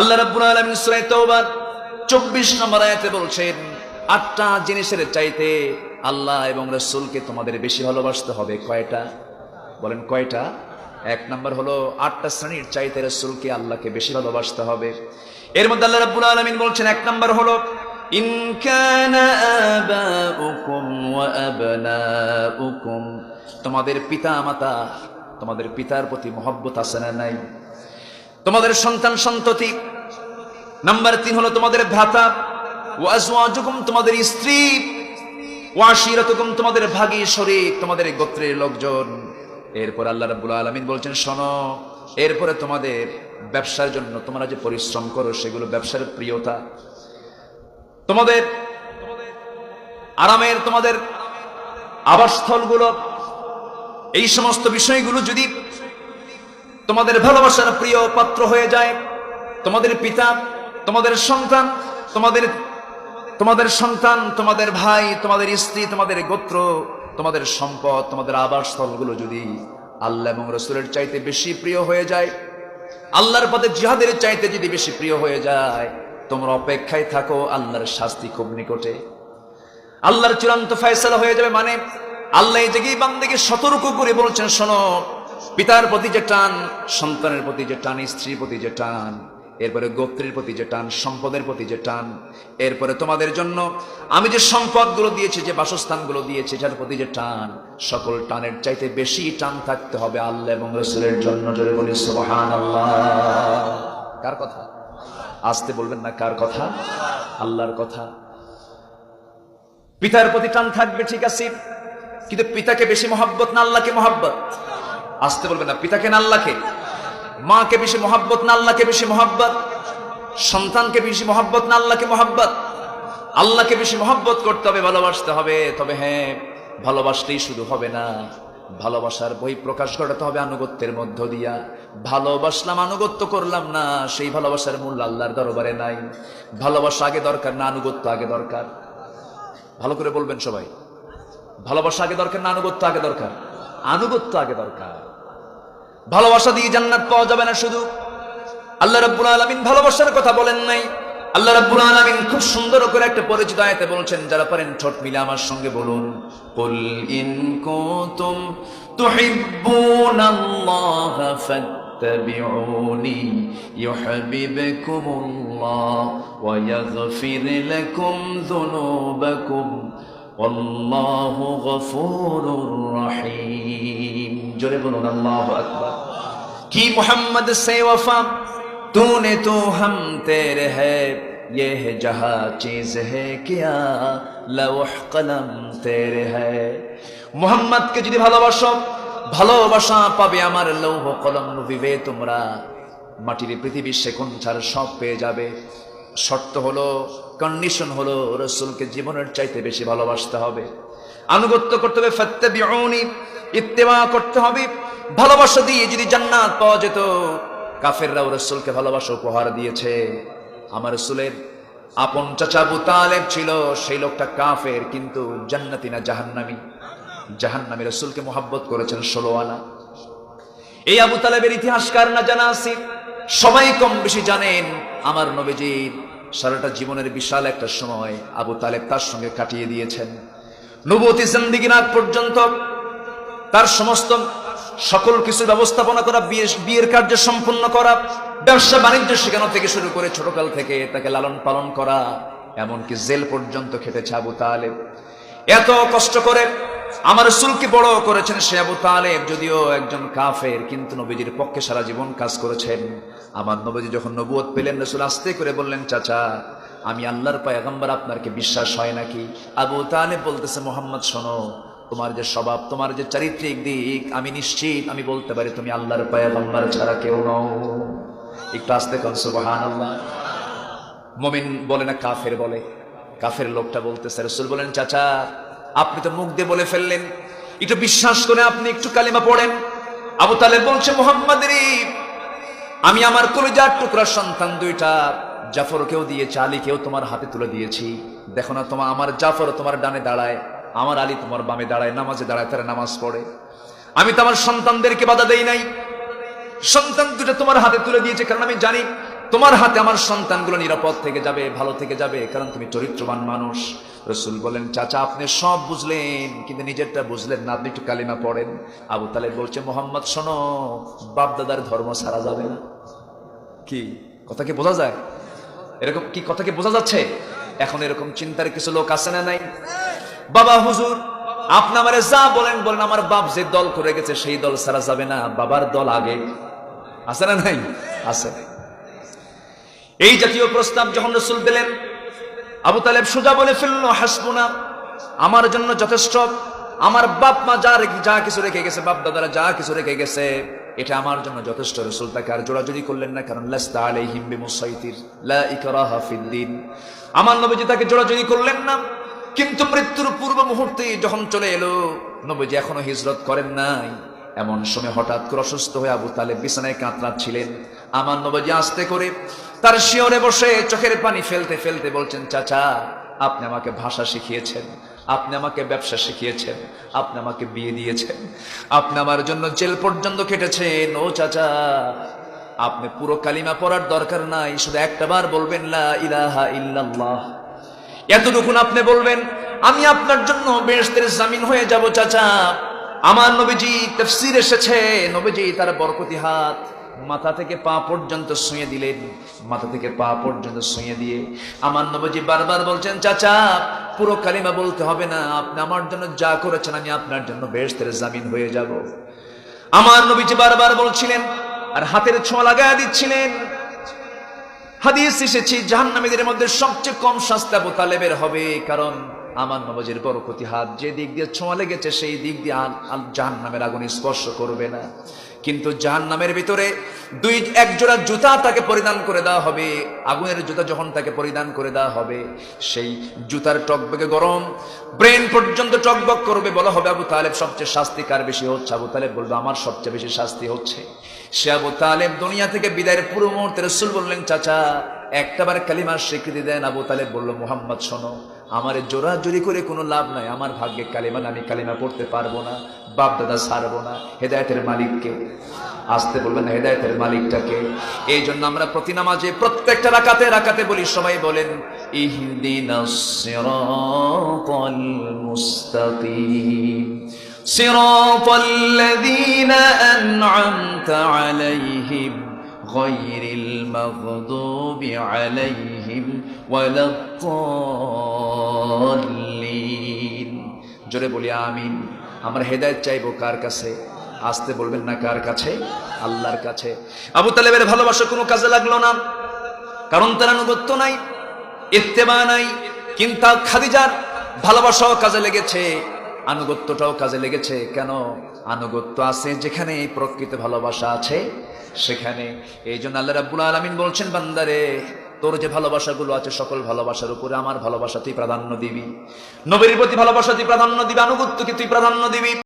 আল্লাহ রাব্বুল আলামিন সূরা তাওবার 24 নম্বর আয়াতে বলছেন, 8টা জিনিসের চাইতে আল্লাহ এবং রাসূলকে তোমাদের বেশি ভালোবাসতে হবে। কয়টা বলেন, কয়টা? 1 নম্বর হলো 8টা শ্রেণীর চাইতে রাসূলকে আল্লাহকে বেশি ভালোবাসতে হবে। এর মধ্যে আল্লাহ রাব্বুল আলামিন বলছেন 1 নম্বর হলো ইন কানা আবাউকুম ওয়া আবনাউকুম, তোমাদের পিতা মাতা, তোমাদের পিতার প্রতি মহব্বত আছে না নাই? তোমাদের সন্তান সন্ততি। নাম্বার 3 হলো তোমাদের ভ্রাতা, ওয়া আজওয়াজুকুম, তোমাদের স্ত্রী, ওয়া আশিরাতুকুম, তোমাদের ভাগী শরীক, তোমাদের গোত্রের লোকজন। এরপর আল্লাহ রাব্বুল আলামিন বলছেন, শোনো, এরপরে তোমাদের ব্যবসার জন্য তোমরা যে পরিশ্রম করো সেগুলো ব্যবসার প্রিয়তা, তোমাদের আরামের, তোমাদের আবাসস্থলগুলো, এই সমস্ত বিষয়গুলো যদি তোমাদের ভালোবাসার প্রিয় পাত্র হয়ে যায়, তোমাদের পিতা, তোমাদের সন্তান, তোমাদের সন্তান, তোমাদের ভাই, তোমাদের স্ত্রী, তোমাদের গোত্র, তোমাদের সম্পদ, তোমাদের আবাসস্থলগুলো যদি আল্লাহ এবং রাসূলের চাইতে বেশি প্রিয় হয়ে যায়, আল্লাহর পথে জিহাদের চাইতে যদি বেশি প্রিয় হয়ে যায়, তোমরা অপেক্ষায় থাকো, আল্লাহর শাস্তি খুব নিকটে, আল্লাহর চূড়ান্ত ফয়সালা হয়ে যাবে। মানে আল্লাহ এই জায়গায় বান্দাকে সতর্ক করে বলছেন, শোনো, পিতার প্রতি যে টান, সন্তানের প্রতি যে টান, স্ত্রীর প্রতি যে টান, এরপরে গোত্রের প্রতি যে টান, সম্পদের প্রতি যে টান, এরপরে তোমাদের জন্য আমি যে সম্পদগুলো দিয়েছি, যে বাসস্থানগুলো দিয়েছি, যার প্রতি যে টান, সকল টানের চাইতে বেশি টান থাকতে হবে আল্লাহ এবং রাসূলের জন্য। জোরে বলি সুবহানাল্লাহ। কার কথা? আসতে বলবেন না, কার কথা? আল্লাহর কথা। পিতার প্রতি টান থাকবে, ঠিক আছে, কিন্তু পিতাকে বেশি মহব্বত না আল্লাহকে মহব্বত? আসতে বলবেন না, পিতাকে না আল্লাহকে? মাকে বেশি মহব্বত না আল্লাহকে বেশি মহব্বত? সন্তানকে বেশি মহব্বত না আল্লাহকে মহব্বত? আল্লাহকে বেশি মহব্বত করতে হবে, ভালোবাসতে হবে। তবে হ্যাঁ, ভালোবাসলেই শুধু হবে না, ভালোবাসার বহিঃপ্রকাশ ঘটাতে হবে আনুগত্যের মধ্য দিয়া। ভালোবাসলাম, আনুগত্য করলাম না, সেই ভালোবাসার মূল্য আল্লাহর দরবারে নাই। ভালোবাসা আগে দরকার না আনুগত্য আগে দরকার? ভালো করে বলবেন সবাই, ভালোবাসা আগে দরকার না আনুগত্য আগে দরকার? আনুগত্য আগে দরকার। ভালোবাসা দিয়ে জান্নাত পাওয়া যাবে না শুধু। আল্লাহ রাব্বুল আলামিন ভালোবাসার কথা বলেন নাই। আল্লাহ রাব্বুল আলামিন খুব সুন্দর করে একটা পরিচিত আয়াতে বলছেন, যারা পারেন ঠোঁট মিলে আমার সঙ্গে বলুন, কুল ইন কুনতুম তুহিব্বুনাল্লাহা ফাত্তাবিউনি ইউহিব্বুকুমুল্লাহ ওয়া ইয়াগফির লাকুম যুনুবাকুম আল্লাহু গফুরুর রহিম। জোরে বলুন আল্লাহু আকবার। কি মোহাম্মদ সে वफा तूने तो हम तेरे है, ये है जहां चीज है क्या लौह कलम तेरे है। মোহাম্মদকে যদি ভালোবাসো, ভালোবাসা পাবে আমার লৌহ কলম নবীবে তোমরা। মাটির পৃথিবীর সেকোন ছাড় সব পেয়ে যাবে। শর্ত হলো, কন্ডিশন হলো, রাসূলকে জীবনের চাইতে বেশি ভালোবাসতে হবে, আনুগত্য করতে হবে, ফাত্তাবিউনি, ইত্তেবা করতে হবে। ভালোবাসা দিয়ে যদি জান্নাত পাওয়া যেত, কাফেররাও রাসূলকে ভালোবাসা উপহার দিয়েছে। আমার রাসূলের আপন চাচা আবু তালেব ছিল, সেই লোকটা কাফের, কিন্তু জান্নাতি না জাহান্নামী? জাহান্নামী রাসূলকে মহব্বত করেছেন 16 আনা। এই আবু তালেবের ইতিহাস কার না জানা আছে? সবাই কম বেশি জানেন। আমার নবীজির সারাটা জীবনের বিশাল একটা সময় আবু তালেব তার সঙ্গে কাটিয়ে দিয়েছেন। নবুয়তি জিন্দেগির আগ পর্যন্ত তার সমস্ত সকল কিছু ব্যবস্থাপনা করা, বিয়ের কার্য সম্পন্ন করা, ব্যবসা বাণিজ্য শেখানো থেকে শুরু করে ছোটকাল থেকে তাকে লালন পালন করা, এমনকি জেল পর্যন্ত খেটেছে আবু তালেব। এত কষ্ট করে আমার রাসূলকে বড় করেছেন সে আবু তালেব, যদিও একজন কাফের, কিন্তু নবীজির পক্ষে সারা জীবন কাজ করেছেন। আমার নবীজি যখন নবুয়ত পেলেন, রাসূল আস্তে করে বললেন, চাচা, আমি আল্লাহর পয়গম্বর, আপনার কি বিশ্বাস হয় নাকি? আবু তালেব বলতেছে, মোহাম্মদ শোনো, তোমার যে স্বভাব, তোমার যে চারিত্রিক দিক, আমি নিশ্চিত, আমি বলতে পারি তুমি আল্লাহর পয়গম্বর ছাড়া কেউ নও। একটু আস্তে কোন সুবহানাল্লাহ। মুমিন বলে না, কাফের বলে। কাফের লোকটা বলতেছে, রাসূল বলেন, চাচা, আপনি তো মুখ দিয়ে বলে ফেললেন, একটু বিশ্বাস করে আপনি একটু কালিমা পড়েন। আবু তালেব বলছে, মুহাম্মাদেরই আমি আমার কলিজার টুকরা সন্তান দুইটা জাফরকেও দিয়েছি, আলীকেও তোমার হাতে তুলে দিয়েছি। দেখো না, তোমার আমার জাফর তোমার ডানে দাঁড়ায়, আমার আলী তোমার বামে দাঁড়ায়, নামাজে দাঁড়ায়, তারা নামাজ পড়ে। আমি তো আমার সন্তানদেরকে বাধা দেই নাই। সন্তান দুটো তোমার হাতে তুলে দিয়েছে, কারণ আমি জানি তোমার হাতে আমার সন্তানগুলো নিরাপদ থেকে যাবে, ভালো থেকে যাবে, কারণ তুমি চরিত্রবান মানুষ। রাসূল বলেন, চাচা আপনি সব বুঝলেন কিন্তু নিজেরটা বুঝলেন না, আপনি একটু কালিমা পড়েন। আবু তালেব বলছে, মোহাম্মদ শোনো, বাপ দাদার ধর্ম ছাড়া যাবে না। কি কথা কি বোঝা যায়? এরকম কি কথা কি বোঝা যাচ্ছে? এখন এরকম চিন্তার কিছু লোক আছে না নাই? বাবা হুজুর আপনি আমারে যা বলেন বলেন, আমার বাপ যে দল করে গেছে সেই দল ছাড়া যাবে না, বাবার দল আগে। আছে না নাই? আছে। এই জাতীয় প্রস্তাব যখন রাসূল দিলেন, আবু তালেব সোজা বলে ফেলল, হাসবুনা, আমার জন্য যথেষ্ট। আমার বাপ মা যা কিছু রেখে গেছে, বাপ দাদারা যা কিছু রেখে গেছে, এটা আমার জন্য যথেষ্ট। রাসূল তাকে আর জোরাজুরি করলেন না, কারণ লাস্তা আলাইহিম বিমুসাইতির, লা ইকরাহা ফিদ্দিন। আমার নবীজি তাকে জোরাজুরি করলেন না। কিন্তু মৃত্যুর পূর্ব মুহূর্তে যখন চলে এলো, নবীজি এখনো হিজরত করেন নাই, এমন সময় হঠাৎ করে অসুস্থ হয়ে আবু তালেব বিছানায় কাতরাচ্ছিলেন। আমার নবীজি আস্তে করে তার শিয়রে বসে চোখের পানি ফেলতে ফেলতে বলছেন, চাচা আপনি আমাকে ভাষা শিখিয়েছেন, আপনি আমাকে ব্যবসা শিখিয়েছেন, আপনি আমাকে বিয়ে দিয়েছেন, আপনি আমার জন্য জেল পর্যন্ত কেটেছেন। ও চাচা, আপনি পুরো কালিমা পড়ার দরকার নাই, শুধু একটা বার বলবেন লা ইলাহা ইল্লাল্লাহ, এতটুকুন আপনি বলবেন, আমি আপনার জন্য বেহেশতের জামিন হয়ে যাব। চাচা আমার নবীজি তাফসীর এসেছে, নবীজি তার বরকতি হাত মাথা থেকে পা পর্যন্ত ছুঁয়ে দিলেন। মাথা থেকে পা পর্যন্ত ছুঁয়ে দিয়ে আমার নবীজি বারবার বলছেন, চাচা পুরো কালিমা বলতে হবে না, আপনি আমার জন্য যা করেছেন আমি আপনার জন্য বেহেশতের জামিন হয়ে যাব। আমার নবীজি বারবার বলছিলেন আর হাতের ছোঁয়া লাগায় দিচ্ছিলেন। হাদিস এসেছে জাহান্নামীদের মধ্যে সবচেয়ে কম শাস্তি আবু তালেবের হবে, কারণ আমার নবীজির বরকতি হাত যে দিক দিয়ে ছোঁয়া লেগেছে সেই দিক দিয়ে জাহান্নামের আগুন স্পর্শ করবে না। কিন্তু জাহান্নামের ভিতরে এক জোড়া জুতা তাকে পরিধান করে দেওয়া হবে। আগুনের জুতা যখন তাকে পরিধান করে দেওয়া হবে, সেই জুতার টকবকে গরম ব্রেন পর্যন্ত টকবক করবে। বলা হবে, আবু তালেব সবচেয়ে শাস্তি কার বেশি হচ্ছে? আবু তালেব বলবে, আমার সবচেয়ে বেশি শাস্তি হচ্ছে। সে আবু তালেব দুনিয়া থেকে বিদায়ের পুরো মুহূর্তে রাসূল বললেন, চাচা একটাবার কালিমার স্বীকৃতি দেন। আবু তালেব বলল, মুহাম্মদ শোনো, আমার জোরাজুরি করে কোনো লাভ নাই, আমার ভাগ্যে কালিমা, আমি কালিমা পড়তে পারবো না, বাপ দাদা ছাড়বো না। হেদায়েতের মালিককে আসতে বলবেন, হেদায়েতের মালিকটাকে। এই জন্য আমরা প্রতি নামাজে প্রত্যেকটা রাকাতে রাকাতে বলি, সবাই বলেন ইহদিনাস সিরাতাল মুস্তাকিম সিরাতাল্লাযীনা আন'আমতা আলাইহিম গায়রিল মাগদুবি আলাইহিম ওয়ালাদ-দাল্লিন। জোরে বলি আমিন। আমরা হেদায়েত চাইবো কার কাছে? আসতে বলবেন না, কার কাছে? আল্লাহর কাছে। আবু তালেবের ভালোবাসা কোনো কাজে লাগলো না, কারণ তার আনুগত্য নাই, ইত্তেবা নাই। কিন্তু খাদিজার ভালোবাসাও কাজে লেগেছে, আনুগত্যটাও কাজে লেগেছে। কেন? আনুগত্য আছে যেখানে প্রকৃত ভালোবাসা আছে সেখানে। এই জন্য আল্লাহ রাব্বুল আলামিন বলছেন, বান্দারে তোর যে ভালোবাসাগুলো আছে সকল ভালোবাসার উপরে আমার ভালোবাসা তুই প্রাধান্য দিবি, নবীর প্রতি ভালোবাসা তুই প্রাধান্য দিবি, আনুগত্যকে তুই প্রাধান্য দিবি।